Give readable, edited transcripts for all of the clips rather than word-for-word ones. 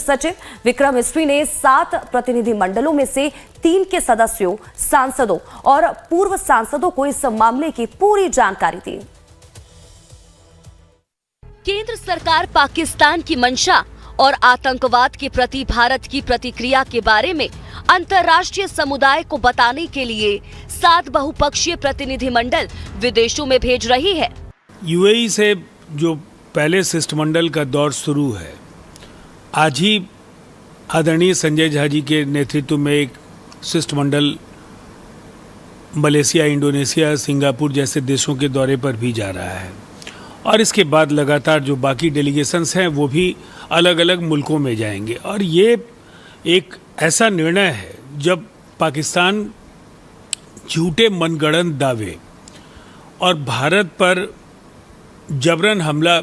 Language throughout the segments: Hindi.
सचिव विक्रम मिस्री ने 7 प्रतिनिधि मंडलों में से 3 के सदस्यों, सांसदों और पूर्व सांसदों को इस मामले की पूरी जानकारी दी। केंद्र सरकार पाकिस्तान की मंशा और आतंकवाद के प्रति भारत की प्रतिक्रिया के बारे में अंतर्राष्ट्रीय समुदाय को बताने के लिए 7 बहुपक्षीय प्रतिनिधिमंडल विदेशों में भेज रही है। यूएई से जो पहले शिष्टमंडल का दौर शुरू है, आज ही आदरणीय संजय झा जी के नेतृत्व में एक शिष्टमंडल मलेशिया, इंडोनेशिया, सिंगापुर जैसे देशों के दौरे पर भी जा रहा है और इसके बाद लगातार जो बाकी डेलीगेशंस हैं वो भी अलग अलग मुल्कों में जाएंगे। और ये एक ऐसा निर्णय है जब पाकिस्तान झूठे मनगढ़ंत दावे और भारत पर जबरन हमला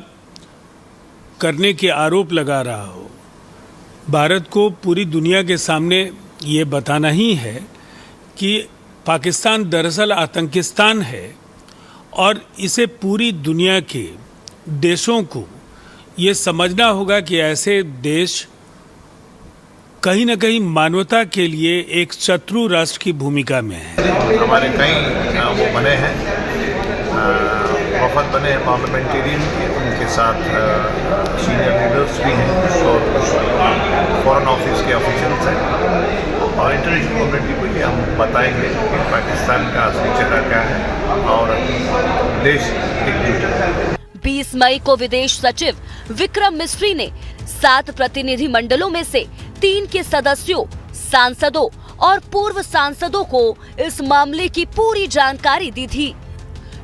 करने के आरोप लगा रहा हो। भारत को पूरी दुनिया के सामने ये बताना ही है कि पाकिस्तान दरअसल आतंकिस्तान है और इसे पूरी दुनिया के देशों को ये समझना होगा कि ऐसे देश कहीं न कहीं मानवता के लिए एक शत्रु राष्ट्र की भूमिका में है। हमारे कई वो बने हैं, वफद बने हैं पार्लियामेंटेरियन के, उनके साथ सीनियर लीडर्स भी हैं और फॉरेन ऑफिस के ऑफिशियल्स हैं और इंटरनेशनल कम्युनिटी को ये हम बताएंगे कि पाकिस्तान का असली चेहरा क्या है और देश एकजुट है। 20 मई को विदेश सचिव विक्रम मिस्री ने 7 प्रतिनिधि मंडलों में से 3 के सदस्यों, सांसदों और पूर्व सांसदों को इस मामले की पूरी जानकारी दी थी।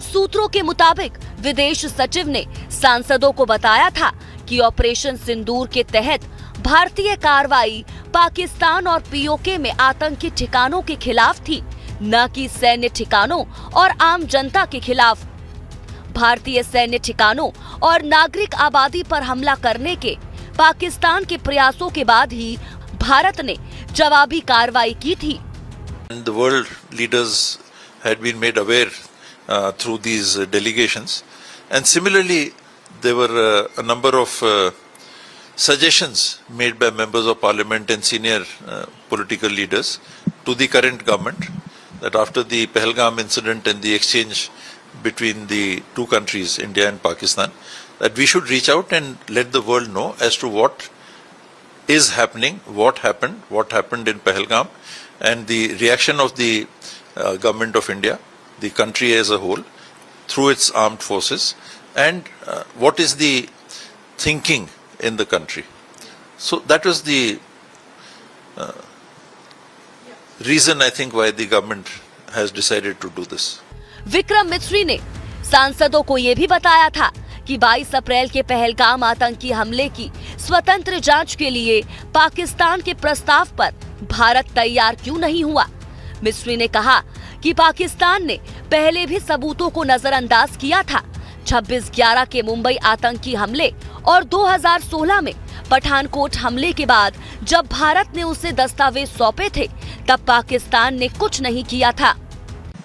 सूत्रों के मुताबिक विदेश सचिव ने सांसदों को बताया था कि ऑपरेशन सिंदूर के तहत भारतीय कार्रवाई पाकिस्तान और पीओके में आतंकी ठिकानों के खिलाफ थी, न कि सैन्य ठिकानों और आम जनता के खिलाफ। भारतीय सैन्य ठिकानों और नागरिक आबादी पर हमला करने के पाकिस्तान के प्रयासों के बाद ही भारत ने जवाबी कार्रवाई की थी। The world leaders had been made aware through these delegations, and similarly there were a number of suggestions made by members of parliament and senior political leaders to the current government that after the Pahalgam incident and the exchange between the two countries, India and Pakistan, that we should reach out and let the world know as to what is happening, what happened in Pahalgam, and the reaction of the government of India, the country as a whole, through its armed forces, and what is the thinking in the country. So that was the reason, I think, why the government has decided to do this. Vikram Misri ने सांसदों को ये भी बताया था कि 22 अप्रैल के पहलगाम आतंकी हमले की स्वतंत्र जांच के लिए पाकिस्तान के प्रस्ताव पर भारत तैयार क्यों नहीं हुआ। मिस्री ने कहा कि पाकिस्तान ने पहले भी सबूतों को नजरअंदाज किया था। 26/11 के मुंबई आतंकी हमले और 2016 में पठानकोट हमले के बाद जब भारत ने उसे दस्तावेज सौंपे थे, तब पाकिस्तान ने कुछ नहीं किया था।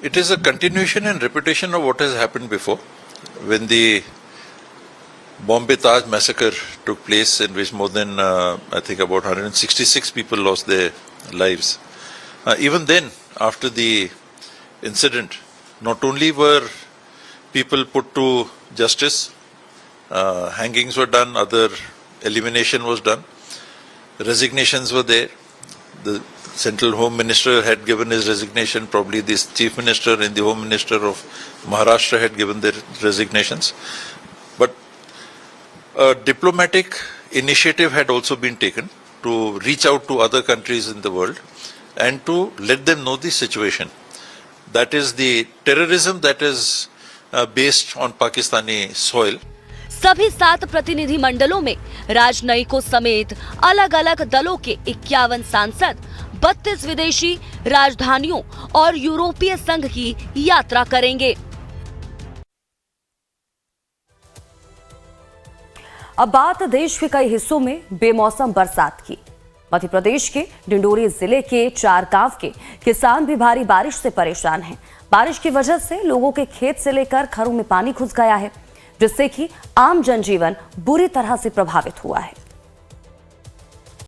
It is a continuation and repetition of what has happened before, when the Bombay Taj massacre took place, in which more than I think about 166 people lost their lives. Even then, after the incident, not only were people put to justice, hangings were done, other elimination was done, resignations were there. The Central Home Minister had given his resignation, probably the Chief Minister and the Home Minister of Maharashtra had given their resignations. But a diplomatic initiative had also been taken to reach out to other countries in the world and to let them know the situation. That is the terrorism that is based on Pakistani soil. सभी 7 प्रतिनिधि मंडलों में राजनयिकों समेत अलग अलग दलों के 51 सांसद, 32 विदेशी राजधानियों और यूरोपीय संघ की यात्रा करेंगे। अब बात देश के कई हिस्सों में बेमौसम बरसात की। मध्य प्रदेश के डिंडोरी जिले के 4 गांव के किसान भी भारी बारिश से परेशान हैं। बारिश की वजह से लोगों के खेत से लेकर घरों में पानी घुस गया है, जिससे कि आम जनजीवन बुरी तरह से प्रभावित हुआ है।